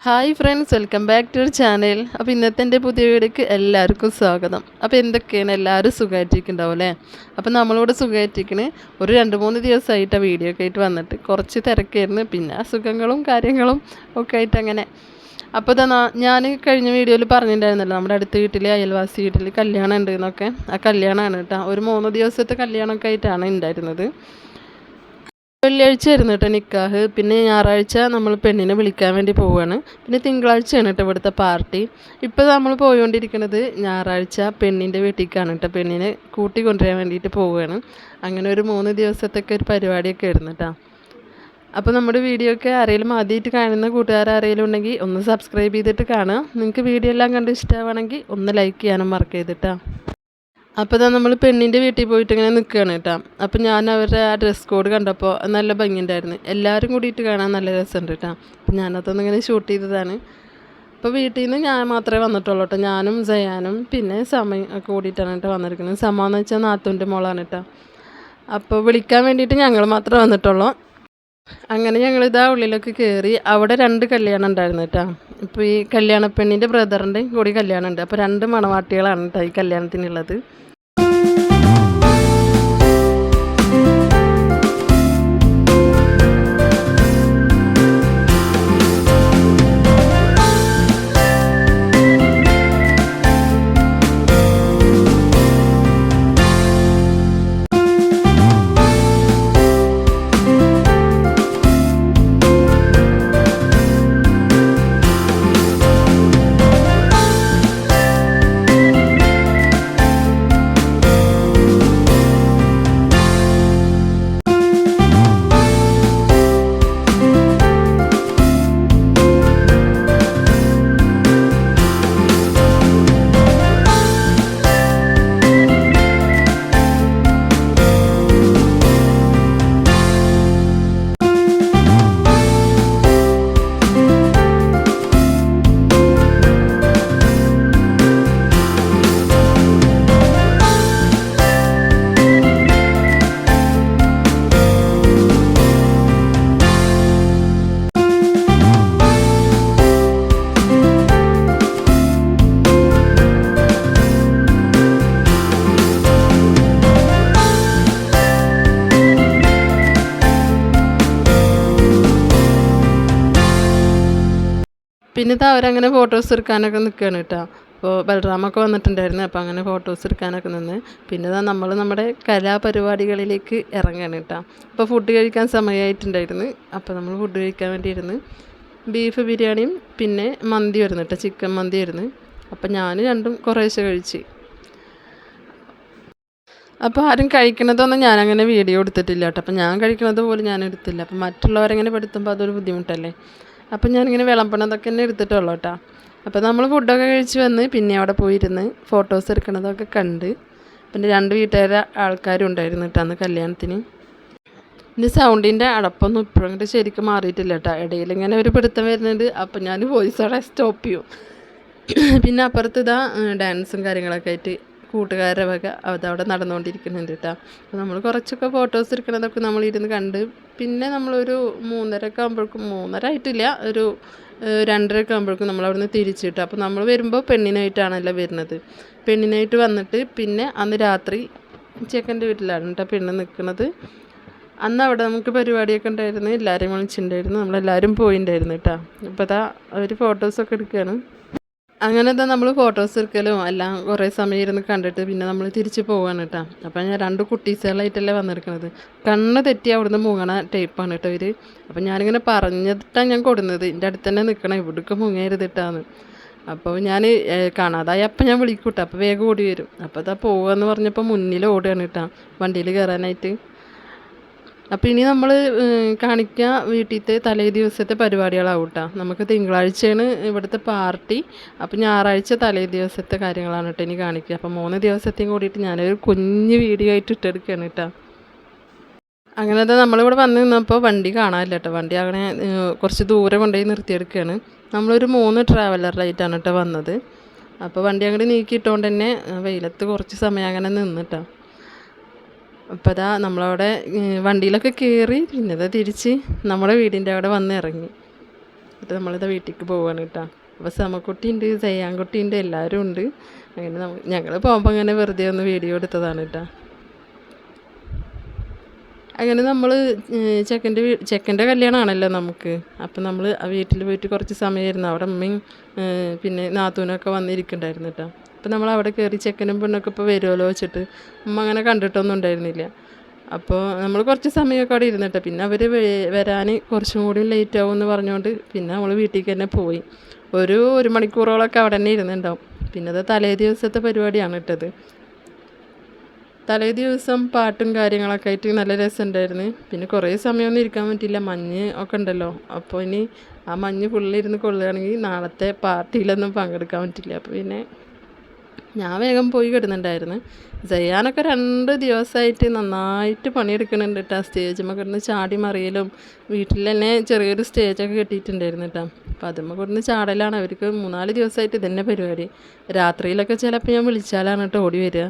Hi friends, welcome back to our channel. അപ്പോൾ ഇന്നത്തെ എൻ്റെ പുതിയ വീഡിയോക്ക് എല്ലാവർക്കും സ്വാഗതം. അപ്പോൾ എന്തൊക്കെയാണ്, എല്ലാവരും സുഖമായിട്ടിരിക്കുന്നുണ്ടാവും അല്ലേ? അപ്പോൾ നമ്മളോട് സുഖമായിട്ടിരിക്കണേ. ഒരു 2-3 ദിവസമായിട്ട് ആ വീഡിയോ ഒക്കെ ആയിട്ട് വന്നിട്ട് കുറച്ച് തിരക്കായിരുന്നു, പിന്നെ അസുഖങ്ങളും കാര്യങ്ങളും ഒക്കെ ആയിട്ട് അങ്ങനെ. അപ്പോൾ ഞാൻ കഴിഞ്ഞ വീഡിയോയിൽ പറഞ്ഞിട്ടുണ്ടായിരുന്നല്ലോ, നമ്മുടെ അടുത്ത വീട്ടിൽ അയൽവാസി വീട്ടിൽ കല്യാണം ഉണ്ട് എന്നൊക്കെ. ആ കല്യാണമാണ് കേട്ടോ. ഒരു 3 ദിവസത്തെ കല്യാണമൊക്കെ ആയിട്ടാണ് ഉണ്ടായിരുന്നത്. വെള്ളിയാഴ്ച ആയിരുന്നു കേട്ടോ നിക്കാഹ്. പിന്നെ ഞായറാഴ്ച നമ്മൾ പെണ്ണിനെ വിളിക്കാൻ വേണ്ടി പോവുകയാണ്. പിന്നെ തിങ്കളാഴ്ചയാണ് കേട്ടോ ഇവിടുത്തെ പാർട്ടി. ഇപ്പോൾ നമ്മൾ പോയിക്കൊണ്ടിരിക്കുന്നത് ഞായറാഴ്ച പെണ്ണിൻ്റെ വീട്ടിലേക്കാണ് കേട്ടോ. പെണ്ണിനെ കൂട്ടിക്കൊണ്ടുവരാൻ വേണ്ടിയിട്ട് പോവുകയാണ്. അങ്ങനെ ഒരു 3 ദിവസത്തൊക്കെ ഒരു പരിപാടിയൊക്കെ ആയിരുന്നു കേട്ടോ. അപ്പോൾ നമ്മുടെ വീഡിയോ ഒക്കെ ആരെങ്കിലും ആദ്യമായിട്ട് കാണുന്ന കൂട്ടുകാരെങ്കിലും ഉണ്ടെങ്കിൽ ഒന്ന് സബ്സ്ക്രൈബ് ചെയ്തിട്ട് കാണുക. നിങ്ങൾക്ക് വീഡിയോ എല്ലാം കണ്ട് ഇഷ്ടമാണെങ്കിൽ ഒന്ന് ലൈക്ക് ചെയ്യാനും മറക്കരുത്. അപ്പോൾ നമ്മൾ പെണ്ണിൻ്റെ വീട്ടിൽ പോയിട്ട് ഇങ്ങനെ നിൽക്കുകയാണ് കേട്ടോ. അപ്പോൾ ഞാൻ അവരുടെ ആ ഡ്രസ് കോഡ് കണ്ടപ്പോൾ നല്ല ഭംഗിയുണ്ടായിരുന്നു. എല്ലാവരും കൂടിയിട്ട് കാണാൻ നല്ല രസമുണ്ട് കേട്ടോ. അപ്പോൾ ഞാനതൊന്നും ഇങ്ങനെ ഷൂട്ട് ചെയ്തതാണ്. അപ്പോൾ വീട്ടിൽ നിന്ന് ഞാൻ മാത്രമേ വന്നിട്ടുള്ളൂ കേട്ടോ. ഞാനും സയാനും പിന്നെ സമയം ഒക്കെ കൂടിയിട്ടാണ് കേട്ടോ വന്നിരിക്കുന്നത്. സമ എന്ന് വെച്ചാൽ നാത്തൂൻ്റെ മോളാണ് കേട്ടോ. അപ്പോൾ വിളിക്കാൻ വേണ്ടിയിട്ട് ഞങ്ങൾ മാത്രമേ വന്നിട്ടുള്ളൂ. അങ്ങനെ ഞങ്ങളിതാ ഉള്ളിലൊക്കെ കയറി. അവിടെ 2 കല്യാണം ഉണ്ടായിരുന്നു കേട്ടോ. ഇപ്പോൾ ഈ കല്യാണ പെണ്ണിൻ്റെ ബ്രദറിൻ്റെ കൂടി കല്യാണം ഉണ്ട്. അപ്പോൾ 2 മണവാട്ടികളാണ് കേട്ടോ ഈ കല്യാണത്തിനുള്ളത്. പിന്നെ അവരങ്ങനെ ഫോട്ടോസ് എടുക്കാനൊക്കെ നിൽക്കുകയാണ് കേട്ടോ. അപ്പോൾ ബലറാമൊക്കെ വന്നിട്ടുണ്ടായിരുന്നു. അപ്പോൾ അങ്ങനെ ഫോട്ടോസ് എടുക്കാനൊക്കെ നിന്ന് പിന്നെ നമ്മൾ നമ്മുടെ കലാപരിപാടികളിലേക്ക് ഇറങ്ങുകയാണ് കേട്ടോ. അപ്പോൾ ഫുഡ് കഴിക്കാൻ സമയമായിട്ടുണ്ടായിരുന്നു. അപ്പോൾ നമ്മൾ ഫുഡ് കഴിക്കാൻ വേണ്ടിയിരുന്നു. ബീഫ് ബിരിയാണിയും പിന്നെ മന്തി വരുന്നു കേട്ടോ, ചിക്കൻ മന്തി ആയിരുന്നു. അപ്പോൾ ഞാൻ രണ്ടും കുറേശ്ശെ കഴിച്ച്. അപ്പോൾ ആരും കഴിക്കണതൊന്നും ഞാനങ്ങനെ വീഡിയോ എടുത്തിട്ടില്ല കേട്ടോ. അപ്പോൾ ഞാൻ കഴിക്കണത് പോലും ഞാൻ എടുത്തില്ല. അപ്പോൾ മറ്റുള്ളവരെങ്ങനെ പെടുത്തുമ്പോൾ അതൊരു ബുദ്ധിമുട്ടല്ലേ. അപ്പം ഞാനിങ്ങനെ വിളമ്പണതൊക്കെ തന്നെ എടുത്തിട്ടുള്ളൂ കേട്ടോ. അപ്പോൾ നമ്മൾ ഫുഡൊക്കെ കഴിച്ച് വന്ന് പിന്നെ അവിടെ പോയിരുന്ന് ഫോട്ടോസ് എടുക്കണതൊക്കെ കണ്ട്. പിന്നെ 2 വീട്ടുകാരെ ആൾക്കാരും ഉണ്ടായിരുന്നു കേട്ടോ അന്ന് കല്യാണത്തിന്. ഇനി സൗണ്ടിൻ്റെ അടപ്പൊന്നും ഇപ്പോഴും അങ്ങോട്ട് ശരിക്കും മാറിയിട്ടില്ല കേട്ടോ. ഇടയിൽ ഇങ്ങനെ ഒരു പിടുത്തം വരുന്നുണ്ട്. അപ്പം ഞാൻ വോയിസ് അവിടെ സ്റ്റോപ്പ് ചെയ്യും. പിന്നെ അപ്പുറത്ത് ഡാൻസും കാര്യങ്ങളൊക്കെ ആയിട്ട് കൂട്ടുകാരുടെ വക അതവിടെ നടന്നുകൊണ്ടിരിക്കുന്നുണ്ട് കേട്ടോ. അപ്പോൾ നമ്മൾ കുറച്ചൊക്കെ ഫോട്ടോസ് എടുക്കണതൊക്കെ നമ്മളിരുന്ന് കണ്ട് പിന്നെ നമ്മളൊരു 3:30 ആകുമ്പോഴേക്കും, 3:30 ആയിട്ടില്ല, ഒരു 2:30 ആകുമ്പോഴേക്കും നമ്മളവിടുന്ന് തിരിച്ചു കിട്ടും. അപ്പോൾ നമ്മൾ വരുമ്പോൾ പെണ്ണിനായിട്ടാണല്ലോ വരുന്നത്. പെണ്ണിനായിട്ട് വന്നിട്ട് പിന്നെ അന്ന് രാത്രി ചെക്കൻ്റെ വീട്ടിലാണ് കേട്ടോ പെണ്ണ് നിൽക്കുന്നത്. അന്ന് അവിടെ നമുക്ക് പരിപാടിയൊക്കെ ഉണ്ടായിരുന്നു, എല്ലാവരെയും വിളിച്ചിട്ടുണ്ടായിരുന്നു, നമ്മളെല്ലാവരും പോയിട്ടുണ്ടായിരുന്നു കേട്ടോ. അപ്പോൾ അവർ ഫോട്ടോസൊക്കെ എടുക്കുകയാണ്. അങ്ങനെ നമ്മൾ ഫോട്ടോസ് എടുക്കലും എല്ലാം കുറേ സമയം ഇരുന്ന് കണ്ടിട്ട് പിന്നെ നമ്മൾ തിരിച്ച് പോവാണ് കേട്ടോ. അപ്പോൾ ഞാൻ 2 കുട്ടീസുകളായിട്ടല്ലേ വന്നിരിക്കുന്നത്. കണ്ണ് തെറ്റി അവിടുന്ന് മുങ്ങണ ടൈപ്പാണ് കേട്ടോ ഇവർ. അപ്പോൾ ഞാനിങ്ങനെ പറഞ്ഞിട്ടാണ് ഞാൻ കൊടുക്കുന്നത്, എൻ്റെ അടുത്ത് തന്നെ നിൽക്കണം, ഇവിടേക്ക് മുങ്ങരുതിട്ടാന്ന്. അപ്പോൾ ഞാൻ കാണാതായി അപ്പം ഞാൻ വിളിക്കൂട്ടോ. അപ്പോൾ വേഗം ഓടി വരും. അപ്പോൾ പോവാന്ന് പറഞ്ഞപ്പോൾ മുന്നിൽ ഓടുകയാണ് കേട്ടോ വണ്ടിയിൽ കയറാനായിട്ട്. അപ്പോൾ ഇനി നമ്മൾ കാണിക്കുക വീട്ടിലത്തെ തലേ ദിവസത്തെ പരിപാടികളാവും കേട്ടോ. നമുക്ക് തിങ്കളാഴ്ചയാണ് ഇവിടുത്തെ പാർട്ടി. അപ്പോൾ ഞായറാഴ്ച തലേ ദിവസത്തെ കാര്യങ്ങളാണ് കേട്ടോ ഇനി കാണിക്കുക. അപ്പോൾ 3 ദിവസത്തെയും കൂടിയിട്ട് ഞാനൊരു കുഞ്ഞ് വീഡിയോ ആയിട്ട് ഇട്ടെടുക്കുകയാണ് കേട്ടോ. അങ്ങനത്തെ നമ്മളിവിടെ വന്ന് നിന്നപ്പോൾ വണ്ടി കാണാനില്ല കേട്ടോ. വണ്ടി അങ്ങനെ കുറച്ച് ദൂരെ കൊണ്ടുപോയി നിർത്തിയെടുക്കുകയാണ്. നമ്മളൊരു 3 ട്രാവലറായിട്ടാണ് കേട്ടോ വന്നത്. അപ്പോൾ വണ്ടി അങ്ങോട്ട് നീക്കിയിട്ടുകൊണ്ട് തന്നെ വെയിലത്ത് കുറച്ച് സമയം അങ്ങനെ നിന്നിട്ടോ. അപ്പോൾ നമ്മളവിടെ വണ്ടിയിലൊക്കെ കയറി പിന്നെ തിരിച്ച് നമ്മുടെ വീടിൻ്റെ അവിടെ വന്ന് ഇറങ്ങി. എന്നിട്ട് നമ്മളിത് വീട്ടിലേക്ക് പോവുകയാണ് കേട്ടോ. അപ്പോൾ സമക്കുട്ടിയുണ്ട്, സയ്യാൻകുട്ടിയുണ്ട്, എല്ലാവരും ഉണ്ട്. അങ്ങനെ ഞങ്ങൾ പോകുമ്പോൾ അങ്ങനെ വെറുതെ ഒന്ന് വീഡിയോ എടുത്തതാണ് കേട്ടോ. അങ്ങനെ നമ്മൾ ചെക്കൻ്റെ കല്യാണമാണല്ലോ നമുക്ക്. അപ്പം നമ്മൾ ആ വീട്ടിൽ പോയിട്ട് കുറച്ച് സമയമായിരുന്നു. അവിടെ അമ്മയും പിന്നെ നാത്തൂനൊക്കെ വന്നിരിക്കുന്നുണ്ടായിരുന്നു കേട്ടോ. അപ്പം നമ്മൾ അവിടെ കയറി ചെക്കനും പെണ്ണൊക്കെ ഇപ്പോൾ വരുമല്ലോ വെച്ചിട്ട് അമ്മ അങ്ങനെ കണ്ടിട്ടൊന്നും ഉണ്ടായിരുന്നില്ല. അപ്പോൾ നമ്മൾ കുറച്ച് സമയമൊക്കെ അവിടെ ഇരുന്നിട്ട് പിന്നെ അവർ വരാൻ കുറച്ചും കൂടി ലേറ്റ് ആവുമെന്ന് പറഞ്ഞുകൊണ്ട് പിന്നെ നമ്മൾ വീട്ടിലേക്ക് തന്നെ പോയി. ഒരു മണിക്കൂറോളമൊക്കെ അവിടെ തന്നെ ഇരുന്നുണ്ടാവും. പിന്നെ അത് തലേ ദിവസത്തെ പരിപാടിയാണ് ഇട്ടത്. തലേ ദിവസം പാട്ടും കാര്യങ്ങളൊക്കെ ആയിട്ട് നല്ല രസമുണ്ടായിരുന്നു. പിന്നെ കുറേ സമയമൊന്നും ഇരിക്കാൻ പറ്റില്ല, മഞ്ഞ് ഒക്കെ ഉണ്ടല്ലോ. അപ്പോൾ ഇനി ആ മഞ്ഞ് ഫുള്ളിരുന്ന് കൊള്ളുകയാണെങ്കിൽ നാളത്തെ പാർട്ടിയിലൊന്നും പങ്കെടുക്കാൻ പറ്റില്ല. അപ്പോൾ പിന്നെ ഞാൻ വേഗം പോയി കിടന്നുണ്ടായിരുന്നു. ജയാനൊക്കെ 2 ദിവസമായിട്ട് നന്നായിട്ട് പണിയെടുക്കുന്നുണ്ട് കേട്ടോ. സ്റ്റേജുമ്മ കിടന്ന് ചാടി മറിയലും വീട്ടിൽ തന്നെ ചെറിയൊരു സ്റ്റേജൊക്കെ കെട്ടിയിട്ടുണ്ടായിരുന്നു കേട്ടോ. അപ്പോൾ അതുമ്മ കിടന്ന് ചാടലാണ്. അവർക്ക് 3-4 ദിവസമായിട്ട് ഇതന്നെ പരിപാടി. രാത്രിയിലൊക്കെ ചിലപ്പോൾ ഞാൻ വിളിച്ചാലാണ് കേട്ടോ ഓടി വരിക.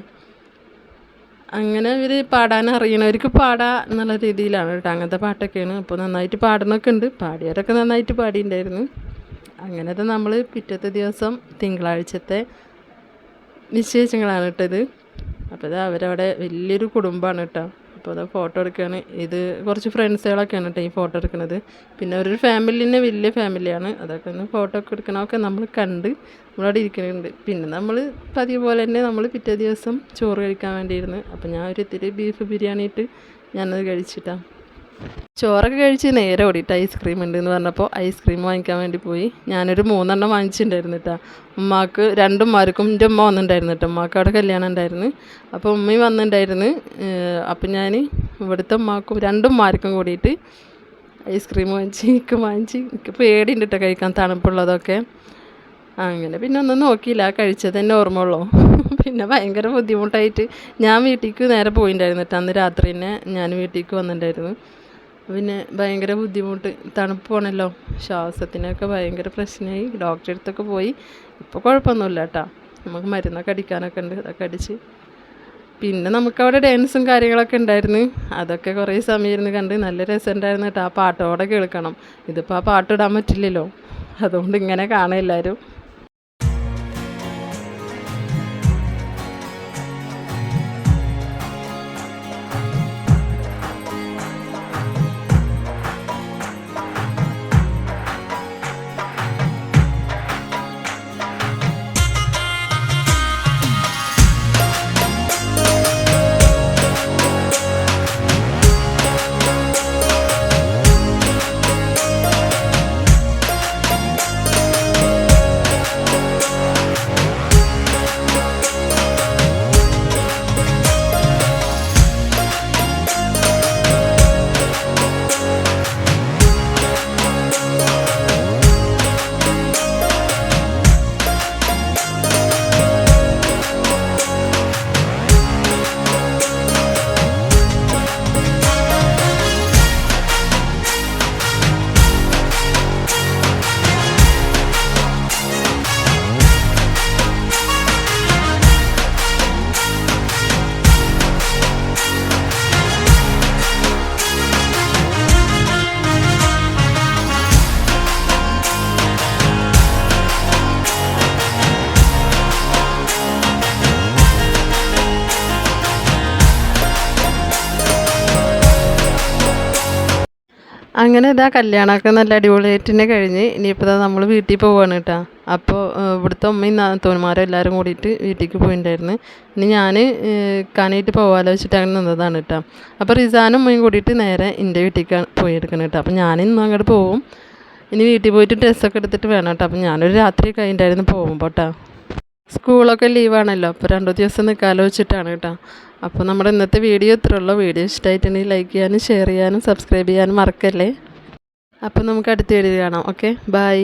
അങ്ങനെ ഇവർ പാടാൻ അറിയണവർക്ക് പാടാം എന്നുള്ള രീതിയിലാണ് കേട്ടോ. അങ്ങനത്തെ പാട്ടൊക്കെയാണ്. അപ്പോൾ നന്നായിട്ട് പാടണമൊക്കെ ഉണ്ട്. പാടിയവരൊക്കെ നന്നായിട്ട് പാടിയിട്ടുണ്ടായിരുന്നു. അങ്ങനത്തെ നമ്മൾ പിറ്റത്തെ ദിവസം തിങ്കളാഴ്ചത്തെ നിശ്ചയിച്ചങ്ങളാണ് കേട്ടത്. അപ്പോൾ ഇത് അവരവിടെ വലിയൊരു കുടുംബമാണ് കേട്ടോ. അപ്പോൾ അത് ഫോട്ടോ എടുക്കുകയാണ്. ഇത് കുറച്ച് ഫ്രണ്ട്സുകളൊക്കെയാണ് കേട്ടോ ഈ ഫോട്ടോ എടുക്കുന്നത്. പിന്നെ ഒരു ഫാമിലി തന്നെ വലിയ ഫാമിലിയാണ്. അതൊക്കെ ഒന്ന് ഫോട്ടോ ഒക്കെ എടുക്കണമൊക്കെ നമ്മൾ കണ്ട് നമ്മളവിടെ ഇരിക്കുന്നുണ്ട്. പിന്നെ നമ്മൾ പതിവ് പോലെ തന്നെ നമ്മൾ പിറ്റേ ദിവസം ചോറ് കഴിക്കാൻ വേണ്ടിയിരുന്നു. അപ്പോൾ ഞാൻ ഒരു ഇത്തിരി ബീഫ് ബിരിയാണി ഇട്ട് ഞാനത് കഴിച്ചിട്ടാണ്. ചോറൊക്കെ കഴിച്ച് നേരെ ഓടിയിട്ട് ഐസ്ക്രീം ഉണ്ട് എന്ന് പറഞ്ഞപ്പോൾ ഐസ്ക്രീം വാങ്ങിക്കാൻ വേണ്ടി പോയി. ഞാനൊരു 3 എണ്ണം വാങ്ങിച്ചിട്ടുണ്ടായിരുന്നു കേട്ടോ. ഉമ്മാക്ക് 2 ഉമ്മാർക്കും എൻ്റെ ഉമ്മ വന്നിട്ടുണ്ടായിരുന്നു കേട്ടോ. ഉമ്മാക്ക് അവിടെ കല്യാണം ഉണ്ടായിരുന്നു. അപ്പോൾ ഉമ്മയും വന്നിട്ടുണ്ടായിരുന്നു. അപ്പം ഞാൻ ഇവിടുത്തെ ഉമ്മാക്കും 2 ഉമ്മാർക്കും കൂടിയിട്ട് ഐസ്ക്രീം വാങ്ങിച്ച് എനിക്ക് പേടിയുണ്ട് കേട്ടോ കഴിക്കാൻ, തണുപ്പുള്ളതൊക്കെ. അങ്ങനെ പിന്നെ ഒന്നും നോക്കിയില്ല, കഴിച്ചത് തന്നെ ഓർമ്മയുള്ളൂ. പിന്നെ ഭയങ്കര ബുദ്ധിമുട്ടായിട്ട് ഞാൻ വീട്ടിലേക്ക് നേരെ പോയിട്ടുണ്ടായിരുന്നു കേട്ടോ. അന്ന് രാത്രി തന്നെ ഞാൻ വീട്ടിലേക്ക് വന്നിട്ടുണ്ടായിരുന്നു. പിന്നെ ഭയങ്കര ബുദ്ധിമുട്ട്, തണുപ്പാണല്ലോ, ശ്വാസത്തിനൊക്കെ ഭയങ്കര പ്രശ്നമായി. ഡോക്ടറെ അടുത്തൊക്കെ പോയി. ഇപ്പോൾ കുഴപ്പമൊന്നുമില്ല കേട്ടോ. നമുക്ക് മരുന്നൊക്കെ അടിക്കാനൊക്കെ ഉണ്ട്, അതൊക്കെ അടിച്ച്. പിന്നെ നമുക്കവിടെ ഡാൻസും കാര്യങ്ങളൊക്കെ ഉണ്ടായിരുന്നു. അതൊക്കെ കുറേ സമയം ഇരുന്ന് കണ്ട് നല്ല രസമുണ്ടായിരുന്നു കേട്ടോ. ആ പാട്ടോടെ കേൾക്കണം. ഇതിപ്പോൾ ആ പാട്ടിടാൻ പറ്റില്ലല്ലോ, അതുകൊണ്ട് ഇങ്ങനെ കാണാം എല്ലാവരും. അങ്ങനെ ഇതാ കല്യാണമൊക്കെ നല്ല അടിപൊളിയായിട്ട് തന്നെ കഴിഞ്ഞ്. ഇനിയിപ്പോൾ ഇതാ നമ്മൾ വീട്ടിൽ പോവുകയാണ് കേട്ടോ. അപ്പോൾ ഇവിടുത്തെ ഉമ്മയും നാത്തൂന്മാരും എല്ലാവരും കൂടിയിട്ട് വീട്ടിലേക്ക് പോയിട്ടുണ്ടായിരുന്നു. ഇനി ഞാൻ കാനായിട്ട് പോകാമല്ലോ വെച്ചിട്ട് അങ്ങനെ നിന്നതാണ് കേട്ടോ. അപ്പോൾ റിസാനും ഉമ്മയും കൂടിയിട്ട് നേരെ എൻ്റെ വീട്ടിലേക്ക് പോയെടുക്കണം കേട്ടോ. അപ്പോൾ ഞാനിന്നും അങ്ങോട്ട് പോവും. ഇനി വീട്ടിൽ പോയിട്ട് ഡ്രസ്സൊക്കെ എടുത്തിട്ട് വേണം കേട്ടോ. അപ്പോൾ ഞാനൊരു രാത്രി കഴിഞ്ഞിട്ടായിരുന്നു പോകുമ്പോൾ കേട്ടോ. സ്കൂളൊക്കെ ലീവാണല്ലോ, അപ്പോൾ 2 ദിവസം നിൽക്കാമല്ലോ വെച്ചിട്ടാണ് കേട്ടോ. അപ്പോൾ നമ്മുടെ ഇന്നത്തെ വീഡിയോ ഇത്രയുള്ളൂ. വീഡിയോ ഇഷ്ടമായിട്ടുണ്ടെങ്കിൽ ലൈക്ക് ചെയ്യാനും ഷെയർ ചെയ്യാനും സബ്സ്ക്രൈബ് ചെയ്യാനും മറക്കല്ലേ. അപ്പോൾ നമുക്ക് അടുത്ത വീഡിയോ കാണാം. Okay, by.